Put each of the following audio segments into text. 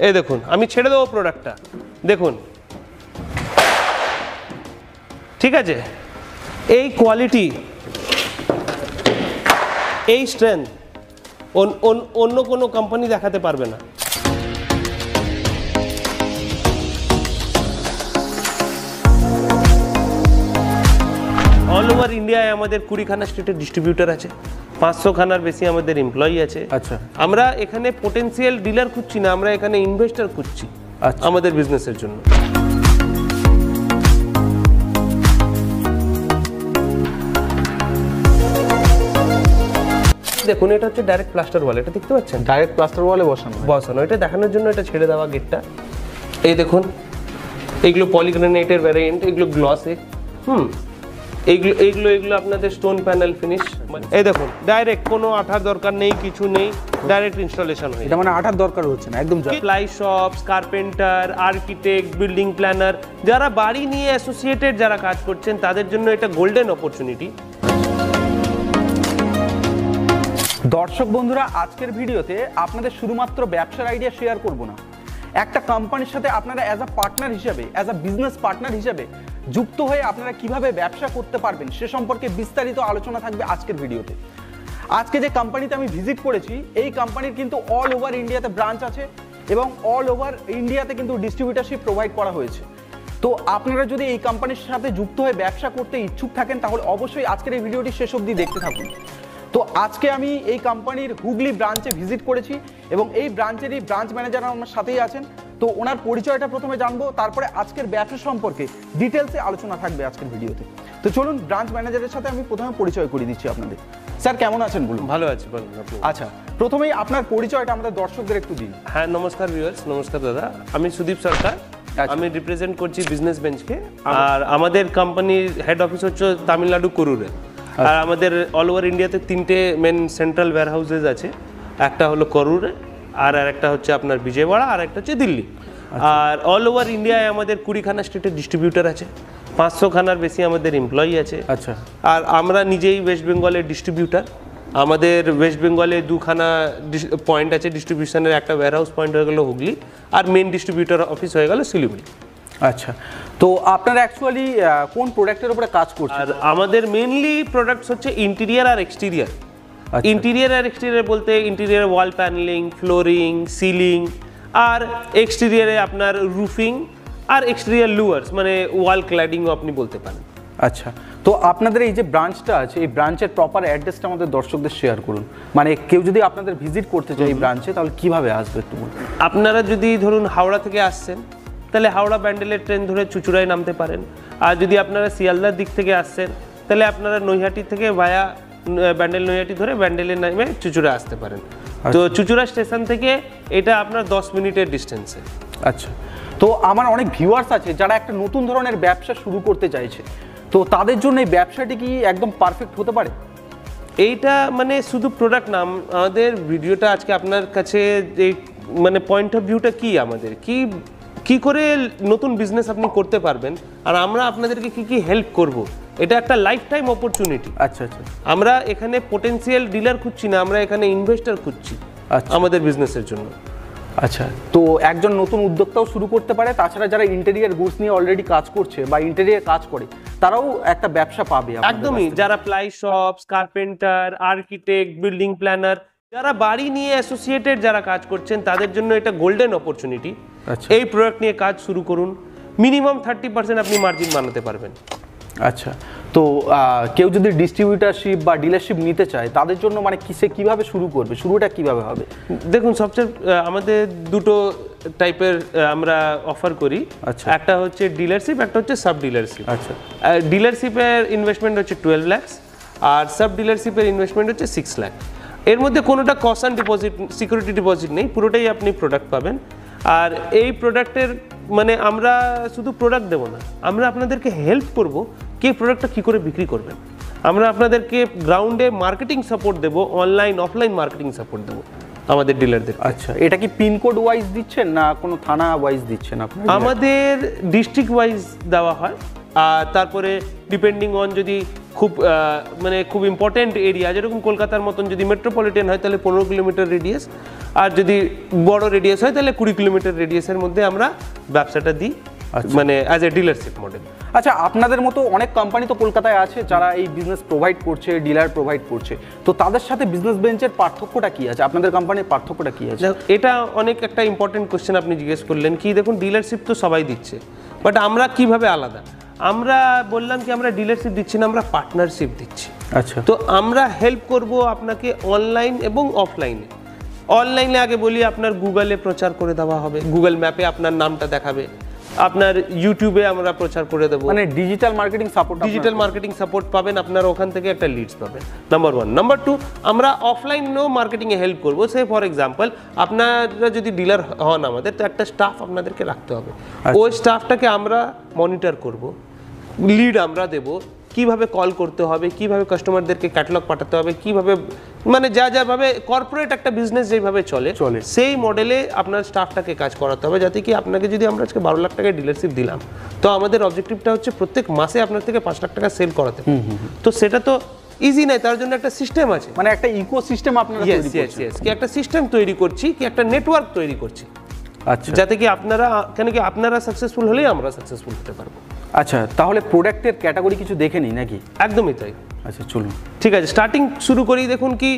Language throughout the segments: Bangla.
এই দেখুন আমি ছেড়ে দেবো প্রোডাক্টটা, দেখুন ঠিক আছে, এই কোয়ালিটি এই স্ট্রেংথ অন্য কোনো কোম্পানি দেখাতে পারবে না। অল ওভার ইন্ডিয়ায় আমাদের 20খানা স্টেটের ডিস্ট্রিবিউটার আছে, 500 খানার বেশি আমাদের এমপ্লয়ি আছে। আচ্ছা, আমরা এখানে পোটেনশিয়াল ডিলার খুঁজছি না, আমরা এখানে ইনভেস্টর খুঁজছি আমাদের বিজনেসের জন্য। দেখুন এটা হচ্ছে ডাইরেক্ট প্লাস্টার ওয়াল, এটা দেখতে পাচ্ছেন ডাইরেক্ট প্লাস্টার ওয়ালে বসানো, এটা দেখানোর জন্য এটা ছেড়ে দেওয়া গেটটা। এই দেখুন এইগুলো পলিগ্রানাইটের ভ্যারিয়েন্ট, এগুলো গ্লসে, এইগুলো আপনাদের স্টোন প্যানেল ফিনিশ। এই দেখুন ডাইরেক্ট কোনো আঠার দরকার নেই, কিছু নেই, ডাইরেক্ট ইনস্টলেশন হয়। এটা মানে আঠার দরকার হচ্ছে না, একদম ply shops, carpenter, architect, building planner, যারা বাড়ি নিয়ে অ্যাসোসিয়েটেড যারা কাজ করছেন তাদের জন্য এটা গোল্ডেন অপরচুনিটি। দর্শক বন্ধুরা, আজকের ভিডিওতে আপনাদের শুধুমাত্র ব্যবসার আইডিয়া শেয়ার করব না, একটা কোম্পানির সাথে আপনারা অ্যাজ আ পার্টনার হিসেবে, অ্যাজ আ বিজনেস পার্টনার হিসেবে যুক্ত হয়ে আপনারা কিভাবে ব্যবসা করতে পারবেন সে সম্পর্কে বিস্তারিত আলোচনা থাকবে আজকের ভিডিওতে। আজকে যে কোম্পানিতে আমি ভিজিট করেছি, এই কোম্পানির কিন্তু অল ওভার ইন্ডিয়াতে ব্রাঞ্চ আছে এবং অল ওভার ইন্ডিয়াতে কিন্তু ডিস্ট্রিবিউটারশিপ প্রোভাইড করা হয়েছে। তো আপনারা যদি এই কোম্পানির সাথে যুক্ত হয়ে ব্যবসা করতে ইচ্ছুক থাকেন তাহলে অবশ্যই আজকের এই ভিডিওটি শেষ অবধি দেখতে থাকুন। তো আজকে আমি এই কোম্পানির হুগলি ব্রাঞ্চে ভিজিট করেছি এবং এই ব্রাঞ্চেরই ব্রাঞ্চ ম্যানেজার আমার সাথেই আছেন। তো ওনার পরিচয়টা প্রথমে জানবো, তারপরে আজকের ব্যবসা সম্পর্কে ডিটেলসে আলোচনা থাকবে আজকের ভিডিওতে। তো চলুন ব্রাঞ্চ ম্যানেজারের সাথে আমি প্রথমে পরিচয় করে দিচ্ছি আপনাদের। স্যার কেমন আছেন বলুন? ভালো আছি, বলুন। আচ্ছা, প্রথমেই আপনার পরিচয়টা আমাদের দর্শকদের একটু দিন। হ্যাঁ, নমস্কার ভিউয়ার্স, নমস্কার দাদা, আমি সুদীপ সরকার, আমি রিপ্রেজেন্ট করছি বিজনেস বেঞ্চকে। আর আমাদের কোম্পানির হেড অফিস হচ্ছে তামিলনাড়ু করুরে। আর আমাদের অল ওভার ইন্ডিয়াতে 3টে মেন সেন্ট্রাল ওয়্যার হাউসেস আছে, একটা হলো করুরে, আর একটা হচ্ছে আপনার বিজয়ওয়াড়া, আর একটা হচ্ছে দিল্লি। আর অল ওভার ইন্ডিয়ায় আমাদের 20খানা স্টেটের ডিস্ট্রিবিউটার আছে, 500 খানার বেশি আমাদের এমপ্লয়ি আছে। আচ্ছা, আর আমরা নিজেই ওয়েস্ট বেঙ্গলের ডিস্ট্রিবিউটার। আমাদের ওয়েস্ট বেঙ্গলে 2খানা পয়েন্ট আছে ডিস্ট্রিবিউশনের, একটা ওয়্যার হাউস পয়েন্ট হয়ে গেল হুগলি, আর মেন ডিস্ট্রিবিউটার অফিস হয়ে গেল শিলিগুড়ি। আচ্ছা, তো আপনারা অ্যাকচুয়ালি কোন প্রোডাক্টের উপরে কাজ করছেন? আর আমাদের মেইনলি প্রোডাক্টস হচ্ছে ইন্টেরিয়ার আর এক্সটেরিয়ার। ইন্টেরিয়ার আর এক্সটেরিয়ার বলতে interior wall paneling, flooring, ceiling, আর এক্সটেরিয়ারে আপনার রুফিং, আর এক্সটেরিয়ার লুয়ার্স মানে ওয়াল ক্ল্যাডিংও আপনি বলতে পারেন। আচ্ছা, তো আপনাদের এই যে ব্রাঞ্চটা আছে, এই ব্রাঞ্চের প্রপার অ্যাড্রেসটা আমাদের দর্শকদের শেয়ার করুন। মানে কেউ যদি আপনাদের ভিজিট করতে চায় এই ব্রাঞ্চে তাহলে কিভাবে আসবে একটু বলুন। আপনারা যদি ধরুন হাওড়া থেকে আসছেন তাহলে হাওড়া ব্যান্ডেলের ট্রেন ধরে চুঁচুড়ায় নামতে পারেন। আর যদি আপনারা শিয়ালদার দিক থেকে আসছেন তাহলে আপনারা নৈহাটি থেকে ভায়া ব্যান্ডেল নৈহাটি ধরে ব্যান্ডেলের নামে চুঁচুড়া আসতে পারেন। তো চুঁচুড়া স্টেশন থেকে এটা আপনার 10 মিনিটের ডিস্টেন্সে। আচ্ছা, তো আমার অনেক ভিউয়ার্স আছে যারা একটা নতুন ধরনের ব্যবসা শুরু করতে চাইছে, তো তাদের জন্য এই ব্যবসাটি কি একদম পারফেক্ট হতে পারে? এইটা মানে শুধু প্রোডাক্ট না, আমাদের ভিডিওটা আজকে আপনার কাছে এই মানে পয়েন্ট অফ ভিউটা কি, আমাদের কি করে নতুন বিজনেস আপনি করতে পারবেন আর আমরা আপনাদেরকে কি হেল্প করব, এটা একটা লাইফ টাইম অপরচুনিটি। আচ্ছা আচ্ছা, আমরা এখানে পোটেনশিয়াল ডিলার খুঁজছি না, আমরা এখানে ইনভেস্টর খুঁজছি আমাদের বিজনেসের জন্য। আচ্ছা, তো একজন নতুন উদ্যোক্তাও শুরু করতে পারে, তাছাড়া যারা ইন্টেরিয়ার গুডস নিয়ে অলরেডি কাজ করছে বা ইন্টেরিয়ার কাজ করে তারাও একটা ব্যবসা পাবে। একদমই, যারা ply shops, carpenter, architect, building planner, যারা বাড়ি নিয়ে অ্যাসোসিয়েটেড যারা কাজ করছেন তাদের জন্য এটা গোল্ডেন অপরচুনিটি। এই প্রোডাক্ট নিয়ে কাজ শুরু করুন, মিনিমাম 30% আপনি মার্জিন বানাতে পারবেন। আচ্ছা, তো কেউ যদি ডিস্ট্রিবিউটারশিপ বা ডিলারশিপ নিতে চায় তাদের জন্য মানে কিভাবে শুরু করবে, শুরুটা কিভাবে হবে? দেখুন, সবচেয়ে আমাদের দুটো টাইপের আমরা অফার করি। আচ্ছা, একটা হচ্ছে ডিলারশিপ, একটা হচ্ছে সাব ডিলারশিপ। আচ্ছা, ডিলারশিপের ইনভেস্টমেন্ট হচ্ছে 12 লাখ আর সাব ডিলারশিপের ইনভেস্টমেন্ট হচ্ছে 6 লাখ। এর মধ্যে কোনোটা cost and deposit, security deposit নেই, পুরোটাই আপনি প্রোডাক্ট পাবেন। আর এই প্রোডাক্টের মানে আমরা শুধু প্রোডাক্ট দেবো না, আমরা আপনাদেরকে হেল্প করব কি প্রোডাক্টটা কী করে বিক্রি করবেন। আমরা আপনাদেরকে গ্রাউন্ডে মার্কেটিং সাপোর্ট দেবো, অনলাইন অফলাইন মার্কেটিং সাপোর্ট দেবো আমাদের ডিলারদের। আচ্ছা, এটা কি পিনকোড ওয়াইজ দিচ্ছেন না কোনো থানা ওয়াইজ দিচ্ছেন আপনারা? আমাদের ডিস্ট্রিক্ট ওয়াইজ দেওয়া হয়, আর তারপরে ডিপেন্ডিং অন যদি খুব মানে খুব ইম্পর্টেন্ট এরিয়া, যেরকম কলকাতার মতন যদি মেট্রোপলিটন হয় তাহলে 15 কিলোমিটার রেডিয়াস, আর যদি বড় রেডিয়াস হয় তাহলে 20 কিলোমিটার রেডিয়াসের মধ্যে আমরা ব্যবসাটা দিই, মানে অ্যাজ এ ডিলারশিপ মডেল। আচ্ছা, আপনাদের মতো অনেক কোম্পানি তো কলকাতায় আছে যারা এই বিজনেস প্রোভাইড করছে, ডিলার প্রোভাইড করছে, তো তাদের সাথে বিজনেস বেঞ্চের পার্থক্যটা কি আছে, আপনাদের কোম্পানির পার্থক্যটা কি আছে? এটা অনেক একটা ইম্পর্টেন্ট কোশ্চেন আপনি জিজ্ঞেস করলেন। কি দেখুন, ডিলারশিপ তো সবাই দিচ্ছে, বাট আমরা কিভাবে আলাদা? আমরা বললাম কি আমরা ডিলারশিপ দিচ্ছি না, আমরা পার্টনারশিপ দিচ্ছি। আচ্ছা, তো আমরা হেল্প করব আপনাকে অনলাইন এবং অফলাইনে। অনলাইনে আগে বলি আপনার গুগলে প্রচার করে দেওয়া হবে, গুগল ম্যাপে আপনার নামটা দেখাবে, আপনার ইউটিউবে আমরা প্রচার করে দেবো, মানে digital marketing support, digital marketing support পাবেন, আপনার ওখান থেকে একটা লিডস পাবেন, নাম্বার 1। নাম্বার 2, আমরা অফলাইনেও মার্কেটিংয়ে হেল্প করবো। সে ফর এক্সাম্পল আপনারা যদি ডিলার হন আমাদের, তো একটা স্টাফ আপনাদেরকে রাখতে হবে। ওই স্টাফটাকে আমরা মনিটর করব, লিড আমরা দেব, কিভাবে কল করতে হবে, কিভাবে কাস্টমারদেরকে ক্যাটালগ পাঠাতে হবে, কিভাবে মানে যাভাবে কর্পোরেট একটা বিজনেস যেভাবে চলে সেই মডেলে আপনার স্টাফটাকে কাজ করাতে হবে, যাতে কি আপনাকে যদি আমরা আজকে 12 লাখ টাকায় ডিলারশিপ দিলাম, তো আমাদের অবজেক্টিভটা হচ্ছে প্রত্যেক মাসে আপনার থেকে 5 লাখ টাকা সেল করাতে। তো সেটা তো ইজি নয়, তার জন্য একটা সিস্টেম আছে, মানে একটা ইকোসিস্টেম আপনারা তৈরি করছেন। কি একটা সিস্টেম তৈরি করছি, কি একটা নেটওয়ার্ক তৈরি করছি, আচ্ছা, যাতে কি আপনারা কেন কি আপনারা সাকসেসফুল হলেই আমরা সাকসেসফুল হতে পারবো। আচ্ছা, তাহলে প্রোডাক্টের ক্যাটাগরি কিছু দেখে নিই নাকি? একদমই তাই। আচ্ছা, চলুন, ঠিক আছে, স্টার্টিং শুরু করি। দেখুন কি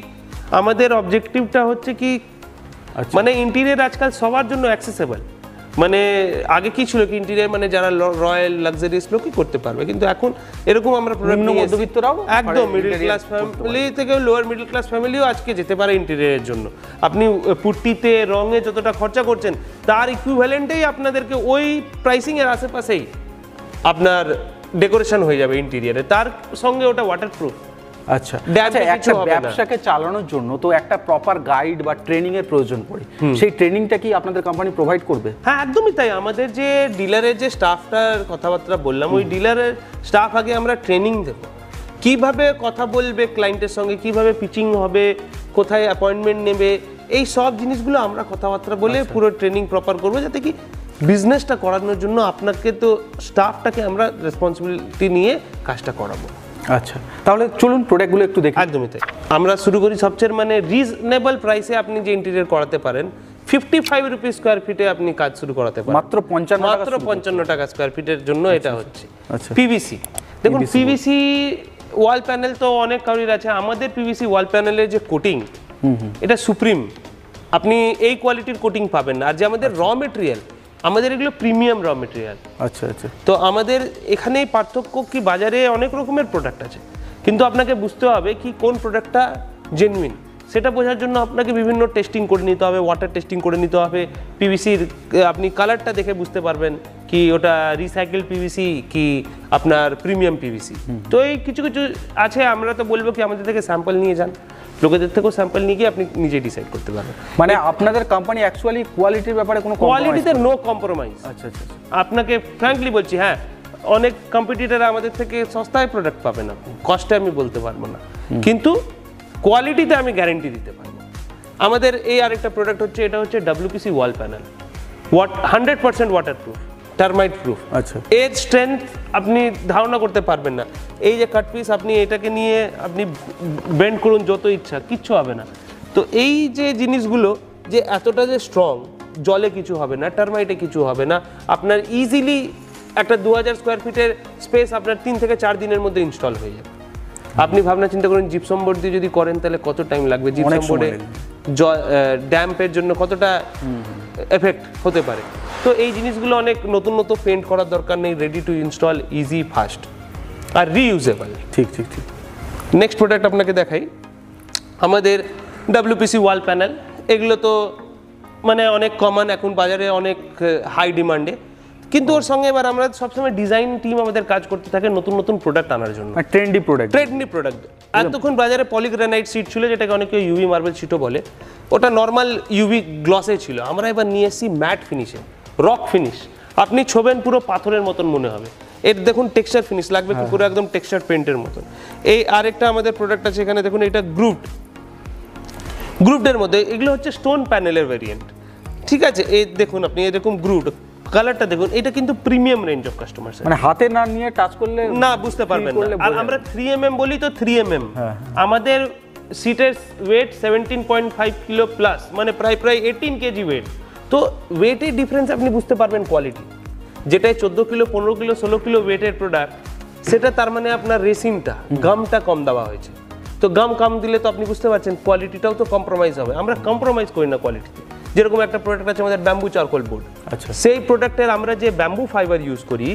আমাদের অবজেক্টিভটা হচ্ছে কি, মানে ইন্টেরিয়র আজকাল সবার জন্য অ্যাক্সেসেবল। মানে আগে কি ছিল কি ইন্টেরিয়র মানে যারা রয়্যাল লাক্সারিয়াস লোকই করতে পারবে, কিন্তু এখন এরকম আমরা প্রোডাক্ট মধ্যবিত্তরাও একদম মিডল ক্লাস ফ্যামিলি থেকে লোয়ার মিডল ক্লাস ফ্যামিলিও আজকে যেতে পারে ইন্টেরিয়রের জন্য। আপনি পুট্টিতে রঙে যতটা খরচা করছেন তার ইকুইভ্যালেন্টেই আপনাদেরকে ওই প্রাইসিং এর আশেপাশেই আপনার ডেকোরেশন হয়ে যাবে ইন্টেরিয়রে, তার সঙ্গে ওটা ওয়াটারপ্রুফ। আচ্ছা, একটা ব্যবসাকে চালানোর জন্য তো একটা প্রপার গাইড বা ট্রেনিং এর প্রয়োজন পড়ে, সেই ট্রেনিংটা কি আপনাদের কোম্পানি প্রোভাইড করবে? হ্যাঁ, একদমই তাই। আমাদের যে ডিলারের যে স্টাফটার কথাবার্তা বললাম, ওই ডিলারের স্টাফ আগে আমরা ট্রেনিং দেব, কিভাবে কথা বলবে ক্লায়েন্টের সঙ্গে, কিভাবে পিচিং হবে, কোথায় অ্যাপয়েন্টমেন্ট নেবে, এই সব জিনিসগুলো আমরা কথাবার্তা বলে পুরো ট্রেনিং প্রপার করবো, যাতে কি বিজনেসটা করানোর জন্য আপনাকে তো স্টাফটাকে আমরা রেসপন্সিবিলিটি নিয়ে কাজটা করাবো। আচ্ছা, তাহলে চলুন প্রোডাক্টগুলো একটু দেখি। একদমই তাই। আমরা শুরু করি সবচেয়ে মানে রিজনেবল প্রাইসে আপনি যে ইন্টেরিয়র করাতে পারেন, 55 রুপি স্কোয়ার ফিটে আপনি কাজ শুরু করাতে পারেন, মাত্র 55 টাকা স্কোয়ার ফিটের জন্য এটা হচ্ছে। আচ্ছা, পিভিসি। দেখুন পিভিসি ওয়াল প্যানেল তো অনেক কারোর আছে, আমাদের পিভিসি ওয়াল প্যানেলের যে কোটিং এটা সুপ্রিম, আপনি এই কোয়ালিটির কোটিং পাবেন না। আর যে আমাদের র মেটেরিয়াল, আমাদের এগুলো প্রিমিয়াম র মেটেরিয়াল। আচ্ছা আচ্ছা, তো আমাদের এখানেই পার্থক্য কি, বাজারে অনেক রকমের প্রোডাক্ট আছে, কিন্তু আপনাকে বুঝতে হবে কি কোন প্রোডাক্টটা জেনুইন, সেটা বোঝার জন্য আপনাকে বিভিন্ন টেস্টিং করে নিতে হবে, ওয়াটার টেস্টিং করে নিতে হবে। পিভিসির আপনি কালারটা দেখে বুঝতে পারবেন কি ওটা রিসাইকেল পিভিসি কি আপনার প্রিমিয়াম পিভিসি। তো এই কিছু কিছু আছে, আমরা তো বলবো কি আমাদের থেকে স্যাম্পল নিয়ে যান, লোকেদের থেকেও স্যাম্পল নিয়ে গিয়ে আপনি নিজে ডিসাইড করতে পারবেন। মানে আপনাদের কোম্পানি অ্যাকচুয়ালি কোয়ালিটির ব্যাপারে কোনো কোয়ালিটিতে নো কম্প্রোমাইজ। আচ্ছা আচ্ছা, আপনাকে ফ্র্যাঙ্কলি বলছি, হ্যাঁ অনেক কম্পিটিটর আমাদের থেকে সস্তায় প্রোডাক্ট পাবেন আপনি, কস্টে আমি বলতে পারবো না, কিন্তু কোয়ালিটিতে আমি গ্যারেন্টি দিতে পারবো। আমাদের এই আরেকটা প্রোডাক্ট হচ্ছে, এটা হচ্ছে WPC ওয়াল প্যানেল, 100% ওয়াটারপ্রুফ, টার্মাইট প্রুফ। আচ্ছা, এর স্ট্রেংথ আপনি ধারণা করতে পারবেন না। এই যে কাট পিস, আপনি এটাকে নিয়ে আপনি বেন্ড করুন যত ইচ্ছা, কিচ্ছু হবে না। তো এই যে জিনিসগুলো যে এতটা যে স্ট্রং, জলে কিছু হবে না, টার্মাইটে কিছু হবে না, আপনার ইজিলি একটা 2000 স্কোয়ার ফিটের স্পেস আপনার 3 থেকে 4 দিনের মধ্যে ইনস্টল হয়ে যাবে। আপনি ভাবনা চিন্তা করেন জিপসাম বোর্ড দিয়ে যদি করেন তাহলে কত টাইম লাগবে, জিপসাম বোর্ডে ড্যাম্পের জন্য কতটা এফেক্ট হতে পারে। তো এই জিনিসগুলো অনেক নতুন নতুন পেন্ট করার দরকার নেই, ready to install, easy, fast আর রিইউজেবল। ঠিক ঠিক ঠিক। নেক্সট প্রোডাক্ট আপনাকে দেখাই, আমাদের WPC ওয়াল প্যানেল। এগুলো তো মানে অনেক কমন, এখন বাজারে অনেক হাই ডিমান্ডে, কিন্তু ওর সঙ্গে এবার আমরা সবসময় ডিজাইন টিম আমাদের কাজ করতে থাকে নতুন নতুন প্রোডাক্ট আনার জন্য, ট্রেন্ডি প্রোডাক্ট। এতক্ষণ বাজারে পলিগ্রানাইট সিট ছিল, যেটাকে অনেকে ইউভি মার্বেল সিটও বলে, ওটা নর্মাল ইউভি গ্লসে ছিল। আমরা এবার নিয়ে এসেছি ম্যাট ফিনিশে, রক ফিনিশ, আপনি ছোবেন পুরো পাথরের মতন মনে হবে। এর দেখুন টেক্সচার ফিনিশ লাগবে কি পুরো একদম টেক্সচার পেন্টের মতন। এই আরেকটা আমাদের প্রোডাক্ট আছে এখানে, দেখুন এটা গ্রুপডের মধ্যে, এগুলো হচ্ছে স্টোন প্যানেলের ভেরিয়েন্ট। ঠিক আছে, এই দেখুন আপনি এরকম গ্রুড, কালারটা দেখুন, এটা কিন্তু প্রিমিয়াম রেঞ্জ অফ কাস্টমার, মানে হাতে না নিয়ে টাচ করলে না বুঝতে পারবেন না। আর আমরা 3mm বলি তো 3mm, আমাদের সিটের ওয়েট 17.5 কিলো প্লাস, মানে প্রায় 18 কেজি ওয়েট। তো ওয়েটের ডিফারেন্স আপনি বুঝতে পারবেন কোয়ালিটি। যেটাই 14 কিলো 15 কিলো 16 কিলো ওয়েটের প্রোডাক্ট, সেটা তার মানে আপনার রেসিনটা গামটা কম দেওয়া হয়েছে। তো গাম কম দিলে তো আপনি বুঝতে পারছেন কোয়ালিটিটাও তো কম্প্রোমাইজ হবে। আমরা কম্প্রোমাইজ করি না কোয়ালিটিতে। যেরকম একটা প্রোডাক্ট আছে আমাদের ব্যাম্বু চারকোল বোর্ড, আচ্ছা, সেই প্রোডাক্টের আমরা যে ব্যাম্বু ফাইবার ইউজ করি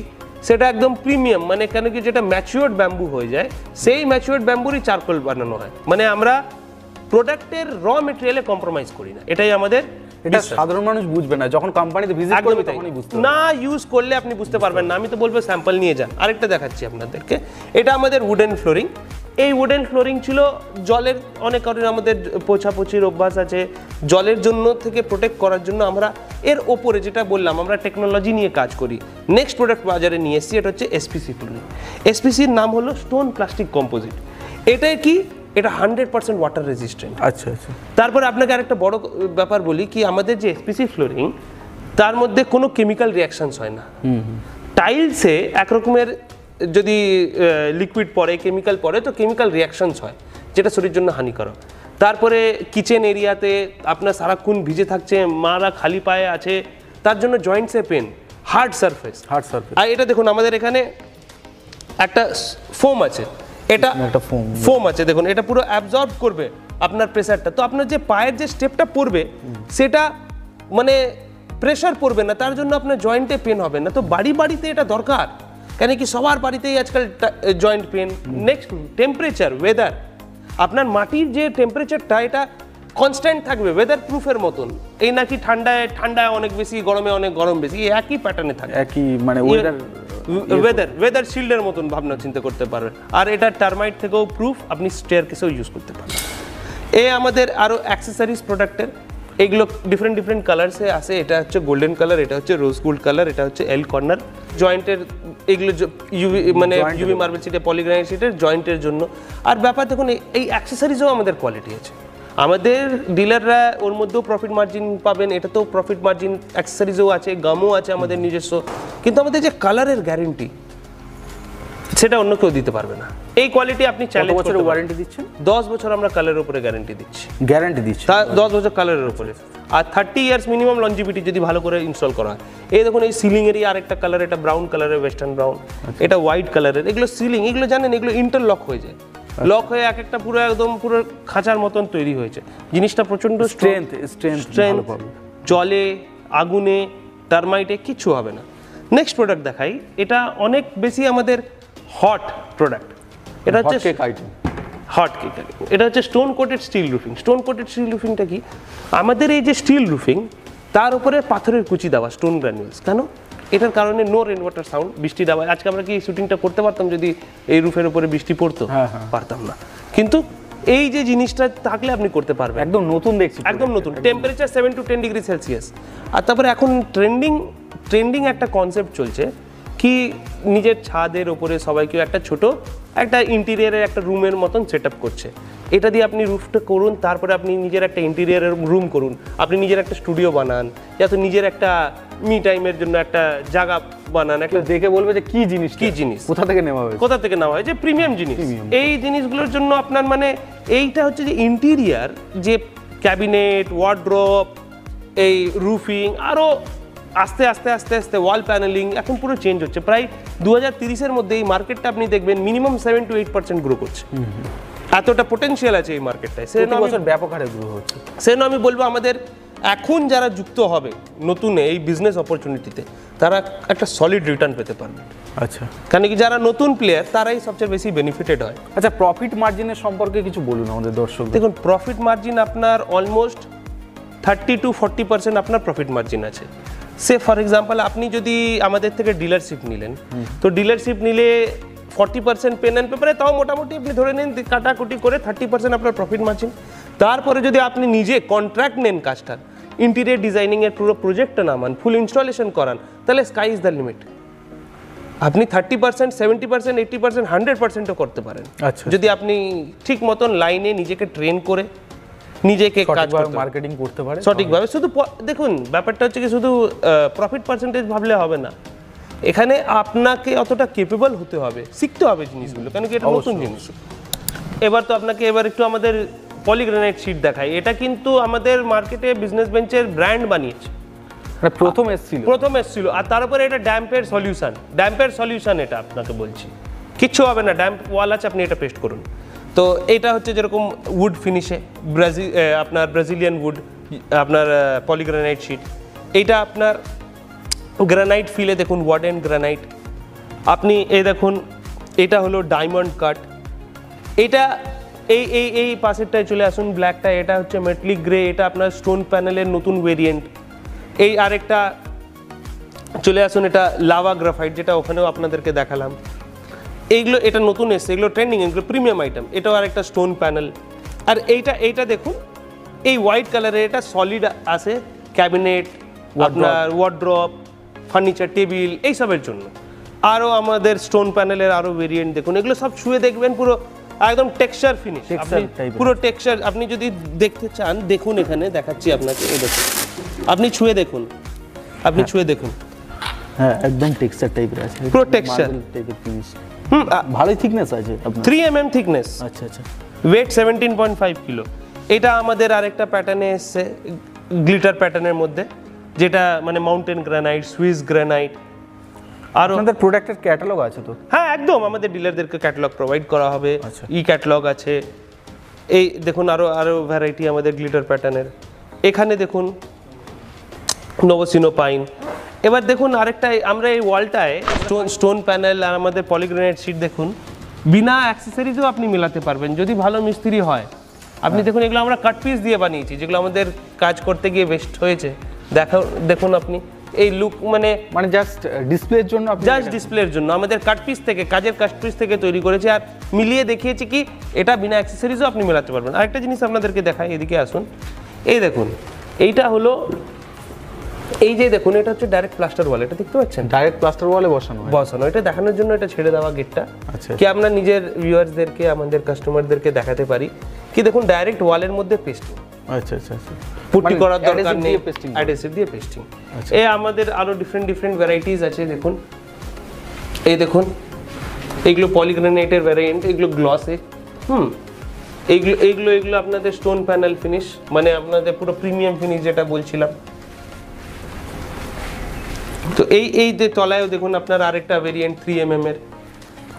সেটা একদম প্রিমিয়াম, মানে কেন কি যেটা ম্যাচিওর্ড ব্যাম্বু হয়ে যায়, সেই ম্যাচিওর্ড ব্যাম্বুরই চারকোল বানানো হয়। মানে আমরা প্রোডাক্টের র মেটেরিয়ালে কম্প্রোমাইজ করি না, এটাই আমাদের। এটা সাধারণ মানুষ বুঝবে না, যখন কোম্পানিতে ভিজিট করবে তখনই বুঝতে পারবে। না ইউজ করলে আপনি বুঝতে পারবেন না। আমি তো বলবো স্যাম্পল নিয়ে যান। আরেকটা দেখাচ্ছি আপনাদেরকে, এটা আমাদের উডেন ফ্লোরিং। এই উডেন ফ্লোরিং ছিল জলের, অনেক কারণে আমাদের পোছাপছির অভ্যাস আছে, জলের জন্য থেকে প্রোটেক্ট করার জন্য আমরা এর ওপরে যেটা বললাম আমরা টেকনোলজি নিয়ে কাজ করি। নেক্সট প্রোডাক্ট বাজারে নিয়ে এসেছি, এটা হচ্ছে এসপিসি ফ্লোরিং। এসপিসির নাম হলো স্টোন প্লাস্টিক কম্পোজিট। এটাই কি, এটা 100% ওয়াটার রেজিস্ট্যান্ট। আচ্ছা আচ্ছা। তারপরে আপনাকে আরেকটা বড় ব্যাপার বলি কি, আমাদের যে এসপিসি ফ্লোরিং তার মধ্যে কোনো কেমিক্যাল রিঅ্যাকশনস হয় না। টাইলসে এক রকমের যদি লিকুইড পড়ে, কেমিক্যাল পড়ে, তো কেমিক্যাল রিঅ্যাকশনস হয় যেটা শরীরের জন্য হানিকারক। তারপরে কিচেন এরিয়াতে আপনার সারাক্ষণ ভিজে থাকছে, মারা খালি পায়ে আছে, তার জন্য জয়েন্টসে পেন, হার্ড সারফেস। আর এটা দেখুন আমাদের এখানে একটা ফোম আছে, এটা একটা ফোম আছে, দেখুন এটা পুরো অ্যাবজর্ব করবে আপনার প্রেসারটা। তো আপনার যে পায়ের যে স্টেপটা পড়বে সেটা মানে প্রেসার পড়বে না, তার জন্য আপনার জয়েন্টে পেন হবে না। তো বাড়িতে এটা দরকার, কেন কি সবার বাড়িতেই আজকাল joint pain. Next temperature, weather, আপনার মাটির যে টেম্পারেচারটা এটা কনস্ট্যান্ট থাকবে, ওয়েদার প্রুফের মতন। এই নাকি ঠান্ডায় অনেক বেশি, গরমে অনেক গরম বেশি, একই প্যাটার্নে থাকে, একই মানে ওয়েদার শিল্ডের মতন ভাবনা চিন্তা করতে পারবেন। আর এটা টার্মাইট থেকেও প্রুফ, আপনি স্টেয়ারকেসেও ইউজ করতে পারবেন। আমাদের আরও অ্যাক্সেসরিজ প্রোডাক্টের, এগুলো ডিফারেন্ট কালার্সে আসে। এটা হচ্ছে গোল্ডেন কালার, এটা হচ্ছে রোজ গোল্ড কালার, এটা হচ্ছে এল কর্নার। জয়েন্টের এগুলো ইউভি মানে ইউভি মার্বেল সিটে, পলিগ্রানাইট সিটের জয়েন্টের জন্য। আর ব্যাপার দেখুন, এই অ্যাক্সেসরিজও আমাদের কোয়ালিটি আছে। আমাদের ডিলাররা ওর মধ্যেও প্রফিট মার্জিন পাবেন, এটা তো প্রফিট মার্জিন, অ্যাক্সেসরিজও আছে, গামও আছে আমাদের নিজস্ব। কিন্তু আমাদের যে কালারের গ্যারেন্টি সেটা অন্য কেউ দিতে পারবে না। এই কোয়ালিটি আপনি চ্যালেঞ্জ করতে পারেন। ওয়ারেন্টি দিচ্ছেন? 10 বছর আমরা কালারের উপরে গ্যারেন্টি দিচ্ছি। 10 বছর কালারের উপরে, আর 30 ইয়ার্স মিনিমাম লঞ্জিভিটি যদি ভালো করে ইনস্টল করা হয়। এই দেখুন এই সিলিং এরই আরেকটা কালার, এটা ব্রাউন কালারের, ওয়েস্টার্ন ব্রাউন, এটা হোয়াইট কালারের। এগুলো সিলিং, এগুলো জানেন এগুলো ইন্টারলক হয়ে যায়, লক হয়ে এক একটা পুরো একদম পুরো খাঁচার মতন তৈরি হয়েছে। জিনিসটা প্রচন্ড স্ট্রেংথ, জলে, আগুনে, টার্মাইটে কিচ্ছু হবে না। নেক্সট প্রোডাক্ট দেখাই, এটা অনেক বেশি আমাদের হট প্রোডাক্ট। এটা হচ্ছে হট কেক। এটা হচ্ছে stone coated steel roofing. Stone coated steel রুফিংটা কি, আমাদের এই যে স্টিল রুফিং তার উপরে পাথরের কুচি দেওয়া, স্টোন গ্রানুলস। কেন? এটার কারণে নো রেন ওয়াটার সাউন্ড, বৃষ্টি দেওয়া। আজকে আমরা কি শুটিংটা করতে পারতাম যদি এই রুফের উপরে বৃষ্টি পড়তো? পারতাম না। কিন্তু এই যে জিনিসটা থাকলে আপনি করতে পারবেন। একদম নতুন দেখছি, একদম নতুন। Temperature 7 to 10 degree Celsius. আর তারপরে এখন ট্রেন্ডিং একটা কনসেপ্ট চলছে কি, নিজের ছাদের ওপরে সবাইকে একটা ছোট একটা ইন্টেরিয়ারের একটা রুমের মতন সেট আপ করছে। এটা দিয়ে আপনি রুফটা করুন, তারপরে আপনি নিজের একটা ইন্টেরিয়ারের রুম করুন, আপনি নিজের একটা স্টুডিও বানান, যাতে নিজের একটা মি টাইমের জন্য একটা জায়গা বানান। একটা দেখে বলবে যে কি জিনিস, কোথা থেকে নেওয়া হয়, যে প্রিমিয়াম জিনিস। এই জিনিসগুলোর জন্য আপনার মানে এইটা হচ্ছে যে ইন্টেরিয়ার, যে ক্যাবিনেট, ওয়ার্ড্রপ, এই রুফিং, আরও আস্তে আস্তে ওয়াল প্যানেলিং এখন পুরো চেঞ্জ হচ্ছে। প্রায় 2030-এর মধ্যে এই মার্কেটটা আপনি দেখবেন মিনিমাম 7 to 8% গ্রো করছে। এতটা পোটেনশিয়াল আছে এই মার্কেটটায়, ব্যাপক হারে গ্রো হচ্ছে। সেজন্য আমি বলবো আমাদের এখন যারা যুক্ত হবে নতুন এই বিজনেস অপরচুনিটিতে, তারা একটা সলিড রিটার্ন পেতে পারবে। আচ্ছা, কারণ কি যারা নতুন প্লেয়ার তারাই সবচেয়ে বেশি বেনিফিটেড হয়। আচ্ছা, প্রফিট মার্জিনের সম্পর্কে কিছু বলুন আমাদের দর্শক। দেখুন, প্রফিট মার্জিন আপনার অলমোস্ট 30 to 40% আপনার প্রফিট মার্জিন আছে। সে ফর এক্সাম্পল আপনি যদি আমাদের থেকে ডিলারশিপ নিলেন, তো ডিলারশিপ নিলে 40% পেন অ্যান্ড পেপারে, তাও মোটামুটি আপনি ধরে নিন কাটাকুটি করে 30% আপনার প্রফিট মার্জিন। তারপরে যদি আপনি নিজে কন্ট্রাক্ট নেন কাজটার, ইন্টেরিয়ার ডিজাইনিংয়ের পুরো প্রজেক্টটা নামান, ফুল ইনস্টলেশন করান, তাহলে স্কাই ইজ দ্য লিমিট। আপনি 30%, 70%, 80%, 100%ও করতে পারেন। আচ্ছা, যদি আপনি ঠিক মতন লাইনে নিজেকে ট্রেন করে নিজেকে কাজ করতে মার্কেটিং করতে পারে সঠিকভাবে। শুধু দেখুন ব্যাপারটা হচ্ছে কি শুধু প্রফিট পার্সেন্টেজ ভাবলে হবে না, এখানে আপনাকে অতটা কেপেবল হতে হবে, শিখতে হবে জিনিসগুলো, কেন কি এটা নতুন জিনিস। এবার তো আপনাকে এবার একটু আমাদের পলিগ্রানাইট শীট দেখাই। এটা কিন্তু আমাদের মার্কেটে বিজনেস বেঞ্চের ব্র্যান্ড বানিয়েছে, প্রথম এসেছিল। আর তার উপরে এটা ড্যাম্পের সলিউশন, এটা আপনাকে বলছি কিচ্ছু হবে না, ড্যাম্প ওয়াল আছে, আপনি এটা পেস্ট করুন। তো এটা হচ্ছে যেরকম উড ফিনিশে আপনার ব্রাজিলিয়ান উড, আপনার পলিগ্রানাইট শীট। এইটা আপনার গ্রানাইট ফিলে দেখুন, ওয়ার্ডেন গ্রানাইট। আপনি এই দেখুন, এটা হলো ডায়মন্ড কাট। এটা এই পাশেরটায় চলে আসুন, ব্ল্যাকটা, এটা হচ্ছে মেটালিক গ্রে, এটা আপনার স্টোন প্যানেলের নতুন ভেরিয়েন্ট। এই আরেকটা চলে আসুন, এটা লাভা গ্রাফাইট, যেটা ওখানেও আপনাদেরকে দেখালাম। এইগুলো এটা নতুন এসছে, এগুলো ট্রেন্ডিং, এগুলো প্রিমিয়াম আইটেম। এটাও আরেকটা স্টোন প্যানেল। আর এইটা দেখুন, এই হোয়াইট কালারের, এটা সলিড আছে, ক্যাবিনেট, আপনার ওয়ার্ড্রপ, ফার্নিচার, টেবিল, এইসবের জন্য। আরও আমাদের স্টোন প্যানেলের আরও ভেরিয়েন্ট দেখুন, এগুলো সব ছুঁয়ে দেখবেন, পুরো একদম টেক্সচার ফিনিশ, পুরো টেক্সচার। আপনি যদি দেখতে চান দেখুন, এখানে দেখাচ্ছি আপনাকে, এই দেখুন, আপনি ছুঁয়ে দেখুন, হ্যাঁ একদম টেক্সচার টাইপের আছে, পুরো টেক্সচার টাইপের ফিনিশ। ভালোই থিকনেস আছে আপনার, 3 mm থিকনেস। আচ্ছা আচ্ছা। Weight 17.5 kilo. এটা আমাদের আরেকটা প্যাটার্নে এসছে, গ্লিটার প্যাটার্নের মধ্যে, যেটা মানে মাউন্টেন গ্রানাইট, সুইস গ্রানাইট। আর আপনাদের প্রোডাক্টের ক্যাটালগ আছে তো? হ্যাঁ একদম, আমাদের ডিলারদেরকে ক্যাটালগ প্রোভাইড করা হবে, ই ক্যাটালগ আছে। এই দেখুন আরো ভ্যারাইটি আমাদের গ্লিটার প্যাটার্নের। এখানে দেখুন নোভোসিনো পাইন। এবার দেখুন আরেকটা, আমরা এই ওয়ালটায় স্টোন প্যানেল আর আমাদের পলিগ্রানাইট শীট দেখুন, বিনা অ্যাক্সেসরিজও আপনি মেলাতে পারবেন যদি ভালো মিস্ত্রি হয়। আপনি দেখুন, এগুলো আমরা কাট পিস দিয়ে বানিয়েছি, যেগুলো আমাদের কাজ করতে গিয়ে বেস্ট হয়েছে। দেখুন আপনি এই লুক, মানে জাস্ট ডিসপ্লের জন্য, জাস্ট ডিসপ্লের জন্য আমাদের কাট পিস থেকে, কাজের কাট পিস থেকে তৈরি করেছি, আর মিলিয়ে দেখিয়েছি কি এটা বিনা অ্যাক্সেসরিজও আপনি মেলাতে পারবেন। আরেকটা জিনিস আপনাদেরকে দেখাই, এদিকে আসুন। এই দেখুন, এইটা হলো, এই যে দেখুন, এটা হচ্ছে ডাইরেক্ট প্লাস্টার ওয়াল, এটা দেখতে পাচ্ছেন, ডাইরেক্ট প্লাস্টার ওয়ালে বসানো। এটা দেখানোর জন্য এটা ছেড়ে দেওয়া গেটটা, আচ্ছা, কি আমরা নিজের ভিউয়ার্সদেরকে, আমাদের কাস্টমারদেরকে দেখাতে পারি কি দেখুন ডাইরেক্ট ওয়ালের মধ্যে পেস্টিং। আচ্ছা আচ্ছা আচ্ছা, পুট্টি করার দরকার নেই, অ্যাডহেসিভ দিয়ে পেস্টিং। এই আমাদের আরো ডিফারেন্ট ভ্যারাইটিস আছে। দেখুন এই দেখুন, এইগুলো পলিগ্রানাইটের ভ্যারিয়েন্ট, এগুলো গ্লসে, এইগুলো আপনাদের স্টোন প্যানেল ফিনিশ, মানে আপনাদের পুরো প্রিমিয়াম ফিনিশ যেটা বলছিলাম। তো এই যে তলায়ও দেখুন আপনার আরেকটা ভেরিয়েন্ট 3 mm এর,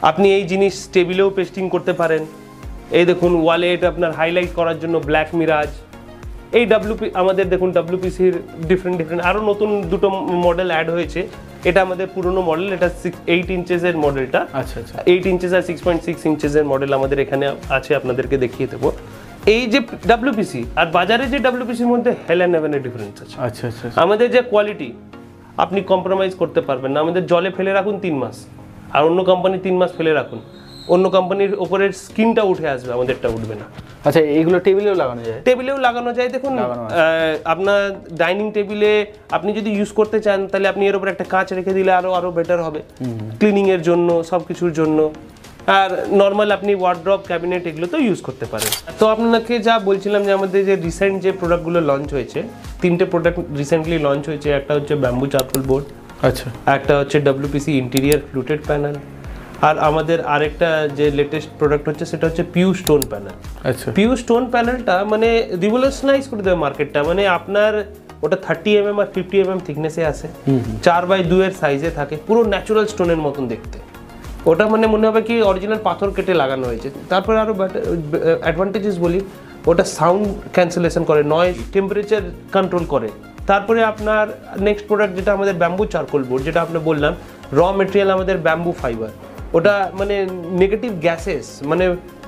আপনি এই জিনিস টেবিলেও পেস্টিং করতে পারেন। এই দেখুন ওয়ালে এটা আপনার হাইলাইট করার জন্য ব্ল্যাক মিরাজ। এই আমাদের দেখুন WPCর ডিফারেন্ট আরও নতুন দুটো মডেল অ্যাড হয়েছে। এটা আমাদের পুরনো মডেল, এটা 8 ইঞ্চেসের মডেলটা। আচ্ছা আচ্ছা, 8 ইঞ্চেস আর 6.6 ইঞ্চেসের মডেল আমাদের এখানে আছে, আপনাদেরকে দেখিয়ে দেবো। এই যে WPC আর বাজারে যে WPCর মধ্যে হেল অ্যান্ড হেভেনের ডিফারেন্স আছে। আচ্ছা আচ্ছা, আমাদের যে কোয়ালিটি আপনি কম্প্রোমাইজ করতে পারবেন না। আমাদের জলে ফেলে রাখুন 3 মাস, আর অন্য কোম্পানি 3 মাস ফেলে রাখুন, অন্য কোম্পানির উপরের স্কিনটা উঠে আসবে, আমাদেরটা উঠবে না। আচ্ছা, এইগুলো টেবিলেও লাগানো যায়? টেবিলেও লাগানো যায়। দেখুন আপনার ডাইনিং টেবিলে আপনি যদি ইউজ করতে চান, তাহলে আপনি এর উপর একটা কাঁচ রেখে দিলে আরো বেটার হবে, ক্লিনিং এর জন্য, সব কিছুর জন্য। আর নর্মাল আপনি ওয়ার্ড্রপ, ক্যাবিনেট, এগুলো তো ইউজ করতে পারেন। তো আপনাকে যা বলছিলাম যে আমাদের যে রিসেন্ট যে প্রোডাক্টগুলো লঞ্চ হয়েছে, 3টে প্রোডাক্ট রিসেন্টলি লঞ্চ হয়েছে। একটা হচ্ছে ব্যাম্বু চারকোল বোর্ড, আচ্ছা, একটা হচ্ছে WPC ইন্টেরিয়ার ফ্লুটেড প্যানেল, আর আমাদের আরেকটা যে লেটেস্ট প্রোডাক্ট হচ্ছে সেটা হচ্ছে পিউ স্টোন প্যানেল। আচ্ছা, পিউ স্টোন প্যানেলটা মানে রিভলিউশনাইজ করে দেবে মার্কেটটা। মানে আপনার ওটা 30 mm আর 50 mm থিকনেসে আসে, 4x2 এর সাইজে থাকে, পুরো ন্যাচারাল স্টোনের মতন দেখতে। ওটা মানে মনে হবে কি অরিজিনাল পাথর কেটে লাগানো হয়েছে। তারপরে আরো অ্যাডভান্টেজেস বলি, ওটা সাউন্ড ক্যান্সেলেশন করে, নয়েজ, টেম্পারেচার কন্ট্রোল করে। তারপরে আপনার নেক্সট প্রোডাক্ট যেটা আমাদের ব্যাম্বু চারকোল বোর্ড, যেটা আপনি বললাম র মেটেরিয়াল আমাদের ব্যাম্বু ফাইবার। ওটা মানে নেগেটিভ গ্যাসেস, মানে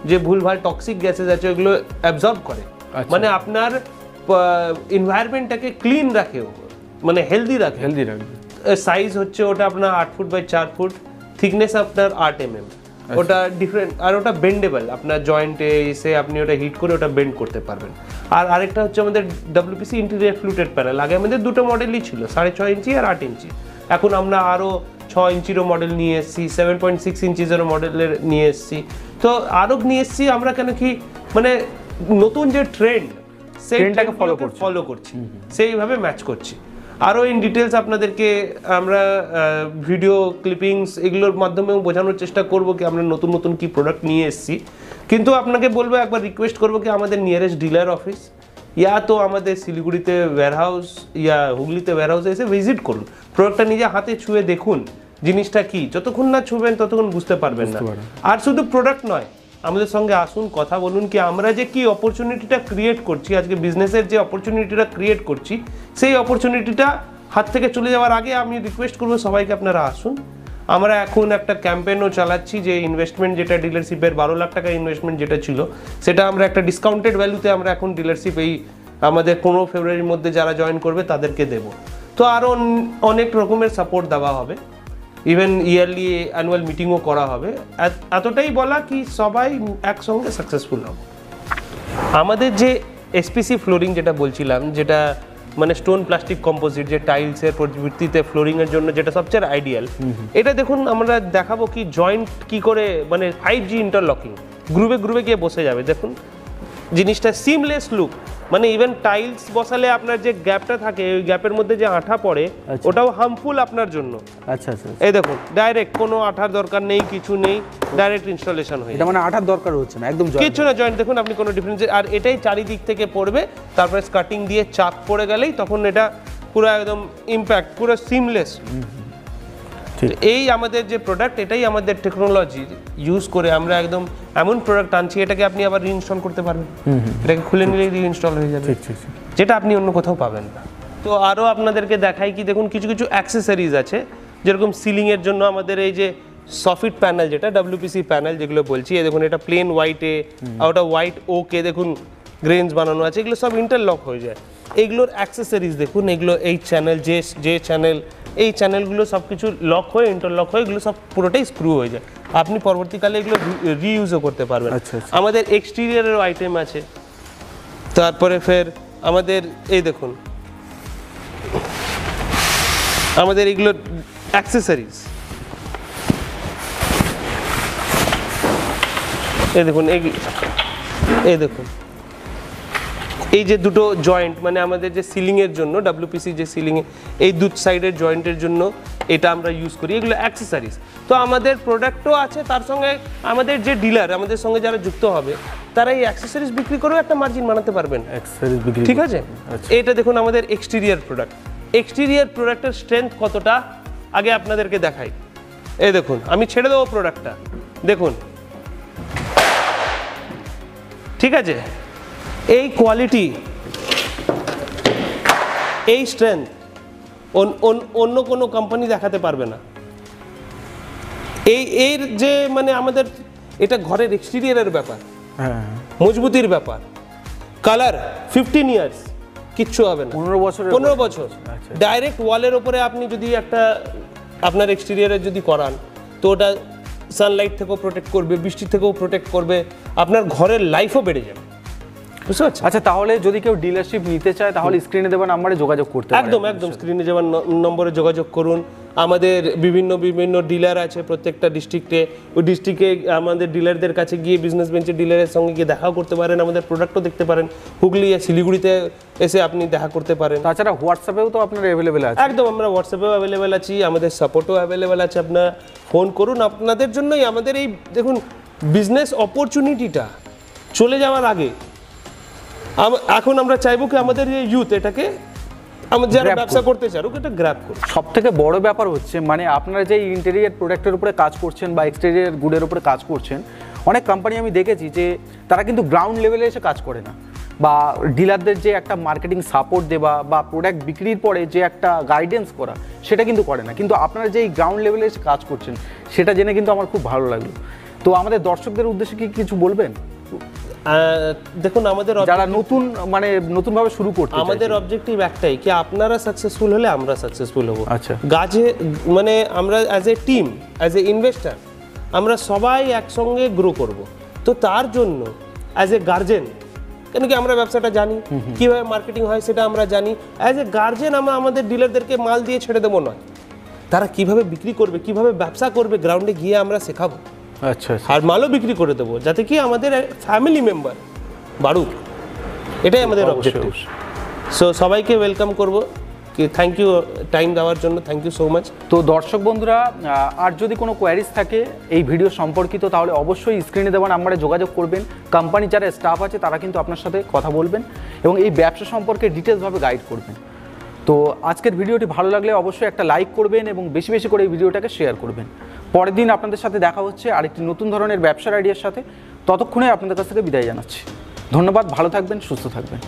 যে ভুলভাল টক্সিক গ্যাসেস আছে ওগুলো অ্যাবজর্ব করে, মানে আপনার এনভায়রনমেন্টটাকে ক্লিন রাখে, মানে হেলদি রাখে। সাইজ হচ্ছে ওটা আপনার 8 ফুট বাই 4 ফুট, থিকনেস আপনার 8 mm। ওটা ডিফারেন্ট, আর ওটা বেন্ডেবল, আপনার জয়েন্টে এসে আপনি ওটা হিট করে ওটা বেন্ড করতে পারবেন। আর আরেকটা হচ্ছে আমাদের WPC ইন্টেরিয়ার ফ্লুটেড প্যানেল। আগে আমাদের দুটো মডেলই ছিল, 6.5 ইঞ্চি আর 8 ইঞ্চি। এখন আমরা আরও 6 ইঞ্চিরও মডেল নিয়ে এসেছি, 7.6 ইঞ্চিজেরও মডেলের নিয়ে এসেছি। তো আরও নিয়ে এসেছি আমরা, কেন কি মানে নতুন যে ট্রেন্ড, সেই ট্রেন্ডটাকে ফলো করছি, সেইভাবে ম্যাচ করছি। আরও ইন ডিটেলস আপনাদেরকে আমরা ভিডিও ক্লিপিংস এগুলোর মাধ্যমেও বোঝানোর চেষ্টা করব কি আমরা নতুন নতুন কি প্রোডাক্ট নিয়ে এসেছি। কিন্তু আপনাকে বলবো, একবার রিকোয়েস্ট করবো কি আমাদের নিয়ারেস্ট ডিলার অফিস ইয়া তো আমাদের শিলিগুড়িতে ওয়্যারহাউস ইয়া হুগলিতে ওয়্যারহাউসে এসে ভিজিট করুন, প্রোডাক্টটা নিজে হাতে ছুঁয়ে দেখুন জিনিসটা কি। যতক্ষণ না ছুঁবেন ততক্ষণ বুঝতে পারবেন না। আর শুধু প্রোডাক্ট নয়, আমাদের সঙ্গে আসুন, কথা বলুন কি আমরা যে কি অপরচুনিটিটা ক্রিয়েট করছি, আজকে বিজনেসের যে অপরচুনিটিটা ক্রিয়েট করছি, সেই অপরচুনিটিটা হাত থেকে চলে যাওয়ার আগে আমি রিকোয়েস্ট করবো সবাইকে আপনারা আসুন। আমরা এখন একটা ক্যাম্পেইনও চালাচ্ছি যে ইনভেস্টমেন্ট যেটা ডিলারশিপের 12 লাখ টাকা ইনভেস্টমেন্ট যেটা ছিল, সেটা আমরা একটা ডিসকাউন্টেড ভ্যালুতে আমরা এখন ডিলারশিপ এই আমাদের 15 ফেব্রুয়ারির মধ্যে যারা জয়েন করবে তাদেরকে দেব। তো আরও অনেক রকমের সাপোর্ট দেওয়া হবে, ইভেন ইয়ারলি অ্যানুয়াল মিটিংও করা হবে। এতটাই বলা কি সবাই একসঙ্গে সাকসেসফুল হবে। আমাদের যে এসপিসি ফ্লোরিং যেটা বলছিলাম, যেটা মানে স্টোন প্লাস্টিক কম্পোজিট, যে টাইলসের পরিবর্তিতে ফ্লোরিংয়ের জন্য যেটা সবচেয়ে আইডিয়াল, এটা দেখুন আমরা দেখাবো কি জয়েন্ট কি করে, মানে 5G ইন্টারলকিং, গ্রুপে গ্রুপে গিয়ে বসে যাবে। দেখুন জিনিসটা সিমলেস লুক, মানে ইভেন টাইলস বসালে আপনার যে গ্যাপটা থাকে ওই গ্যাপের মধ্যে যে আঠা পড়ে ওটাও হার্মফুল আপনার জন্য। আচ্ছা আচ্ছা, এই দেখুন ডাইরেক্ট কোনো আঠার দরকার নেই, কিছু নেই, ডাইরেক্ট ইনস্টলেশন হয়ে এটা মানে আঠার দরকার হচ্ছে না, একদম কিছু না, জয়েন্ট দেখুন আপনি কোনো ডিফারেন্স। আর এটাই চারিদিক থেকে পড়বে, তারপরে স্কার্টিং দিয়ে চাপ পড়ে গেলেই তখন এটা পুরো একদম ইম্প্যাক্ট, পুরো সিমলেস। এই আমাদের যে প্রোডাক্ট, এটাই আমাদের টেকনোলজি ইউজ করে আমরা একদম এমন প্রোডাক্ট আনছি, এটাকে আপনি আবার রিইনস্টল করতে পারবেন, এটাকে খুলে নিলেই রিইনস্টল হয়ে যাবে, যেটা আপনি অন্য কোথাও পাবেন না। তো আরও আপনাদেরকে দেখাই কি দেখুন কিছু কিছু অ্যাক্সেসরিজ আছে, যেরকম সিলিংয়ের জন্য আমাদের এই যে সফিট প্যানেল, যেটা WPC প্যানেল যেগুলো বলছি, এই দেখুন এটা প্লেন হোয়াইটে, ওটা হোয়াইট ওকে দেখুন গ্রেনস বানানো আছে, এগুলো সব ইন্টারলক হয়ে যায়। এগুলোর অ্যাক্সেসরিজ দেখুন, এগুলো এই চ্যানেল যে চ্যানেল, এই চ্যানেলগুলো সব কিছু লক হয়ে ইন্টারলক হয়ে এগুলো সব পুরোটাই স্ক্রু হয়ে যায়, আপনি পরবর্তীকালে এগুলো রিইউজও করতে পারবেন। আমাদের এক্সটেরিয়ারের আইটেম আছে, তারপরে ফের আমাদের এই দেখুন আমাদের এগুলো অ্যাক্সেসরিজ, এই দেখুন এই দেখুন এই যে দুটো জয়েন্ট, মানে আমাদের যে সিলিংয়ের জন্য WPC যে সিলিংয়ে এই দু সাইডের জয়েন্টের জন্য এটা আমরা ইউজ করি, এগুলো অ্যাক্সেসরিজ। তো আমাদের প্রোডাক্টও আছে, তার সঙ্গে আমাদের যে ডিলার আমাদের সঙ্গে যারা যুক্ত হবে তারা এই অ্যাক্সেসরিজ বিক্রি করেও একটা মার্জিন বানাতে পারবেন, ঠিক আছে। এটা দেখুন আমাদের এক্সটেরিয়ার প্রোডাক্ট, এক্সটেরিয়ার প্রোডাক্টের স্ট্রেংথ কতটা আগে আপনাদেরকে দেখাই। এই দেখুন আমি ছেড়ে দেবো প্রোডাক্টটা, দেখুন ঠিক আছে, এই কোয়ালিটি, এই স্ট্রেংথ অন্য কোনো কোম্পানি দেখাতে পারবে না। এর যে মানে আমাদের এটা ঘরের এক্সটেরিয়ারের ব্যাপার, মজবুতির ব্যাপার, কালার 15 ইয়ার্স কিচ্ছু হবে না, 15 বছর ডাইরেক্ট ওয়ালের ওপরে আপনি যদি একটা আপনার এক্সটেরিয়ারে যদি করান তো ওটা সানলাইট থেকেও প্রোটেক্ট করবে, বৃষ্টি থেকেও প্রোটেক্ট করবে, আপনার ঘরের লাইফও বেড়ে যাবে, বুঝতে পারছেন। আচ্ছা তাহলে যদি কেউ ডিলারশিপ নিতে চায় তাহলে স্ক্রিনে দেওয়া নম্বরে যোগাযোগ করতে পারে? একদম স্ক্রিনে দেওয়া নম্বরে যোগাযোগ করুন। আমাদের বিভিন্ন ডিলার আছে প্রত্যেকটা ডিস্ট্রিক্টে, ওই ডিস্ট্রিক্টে আমাদের ডিলারদের কাছে গিয়ে বিজনেস বেঞ্চের ডিলারের সঙ্গে গিয়ে দেখাও করতে পারেন, আমাদের প্রোডাক্টও দেখতে পারেন। হুগলি শিলিগুড়িতে এসে আপনি দেখা করতে পারেন। তাছাড়া হোয়াটসঅ্যাপেও তো আপনার অ্যাভেলেবেল আছে? একদম, আমরা হোয়াটসঅ্যাপেও অ্যাভেলেবেল আছি, আমাদের সাপোর্টও অ্যাভেলেবেল আছে, আপনারা ফোন করুন। আপনাদের জন্যই আমাদের এই দেখুন বিজনেস অপরচুনিটিটা চলে যাওয়ার আগে এখন আমরা চাইবো কি আমাদের এই ইউথ এটাকে আমাদের যারা ব্যবসা করতে চায় ওটা গ্র্যাব করুন। সব থেকে বড় ব্যাপার হচ্ছে মানে আপনারা যে ইন্টেরিয়ার প্রোডাক্টের উপরে কাজ করছেন বা এক্সটেরিয়ার গুডের উপরে কাজ করছেন, অনেক কোম্পানি আমি দেখেছি যে তারা কিন্তু গ্রাউন্ড লেভেলে এসে কাজ করে না, বা ডিলারদের যে একটা মার্কেটিং সাপোর্ট দেওয়া বা প্রোডাক্ট বিক্রির পরে যে একটা গাইডেন্স করা সেটা কিন্তু করে না। কিন্তু আপনারা যে এই গ্রাউন্ড লেভেলে এসে কাজ করছেন সেটা জেনে কিন্তু আমার খুব ভালো লাগলো। তো আমাদের দর্শকদের উদ্দেশ্যে কি কিছু বলবেন? দেখুন আমাদের যারা নতুনভাবে শুরু করতে চায়, আমাদের অবজেক্টিভ একটাই কি আপনারা সাকসেসফুল হলে আমরা সাকসেসফুল হব। আচ্ছা, গাছে মানে আমরা as a team, as a investor আমরা সবাই একসঙ্গে গ্রো করব। তো তার জন্য অ্যাজ এ গার্জেন, কেন কি আমরা ব্যবসাটা জানি কিভাবে মার্কেটিং হয় সেটা আমরা জানি, অ্যাজ এ গার্জেন আমরা আমাদের ডিলারদেরকে মাল দিয়ে ছেড়ে দেবো নয়, তারা কিভাবে বিক্রি করবে, কিভাবে ব্যবসা করবে গ্রাউন্ডে গিয়ে আমরা শেখাবো। আচ্ছা, আর মালও বিক্রি করে দেবো যাতে কি আমাদের ফ্যামিলি মেম্বার বাড়ুক। এটাই আমাদের অবশ্যই, অবজেক্টিভ। অবশ্যই। সো সবাইকে ওয়েলকাম করব, কি থ্যাংক ইউ টাইম দেওয়ার জন্য, থ্যাংক ইউ সো মাচ। তো দর্শক বন্ধুরা, আর যদি কোনো কোয়ারিজ থাকে এই ভিডিও সম্পর্কিত, তাহলে অবশ্যই স্ক্রিনে দেওয়া নাম্বারে যোগাযোগ করবেন। কোম্পানি যারা স্টাফ আছে তারা কিন্তু আপনার সাথে কথা বলবেন এবং এই ব্যবসা সম্পর্কে ডিটেলসভাবে গাইড করবেন। তো আজকের ভিডিওটি ভালো লাগলে অবশ্যই একটা লাইক করবেন এবং বেশি বেশি করে এই ভিডিওটাকে শেয়ার করবেন। পরের দিন আপনাদের সাথে দেখা হচ্ছে আরেকটি নতুন ধরনের ব্যবসার আইডিয়ার সাথে। ততক্ষণে আপনাদের কাছ থেকে বিদায় জানাচ্ছি। ধন্যবাদ, ভালো থাকবেন, সুস্থ থাকবেন।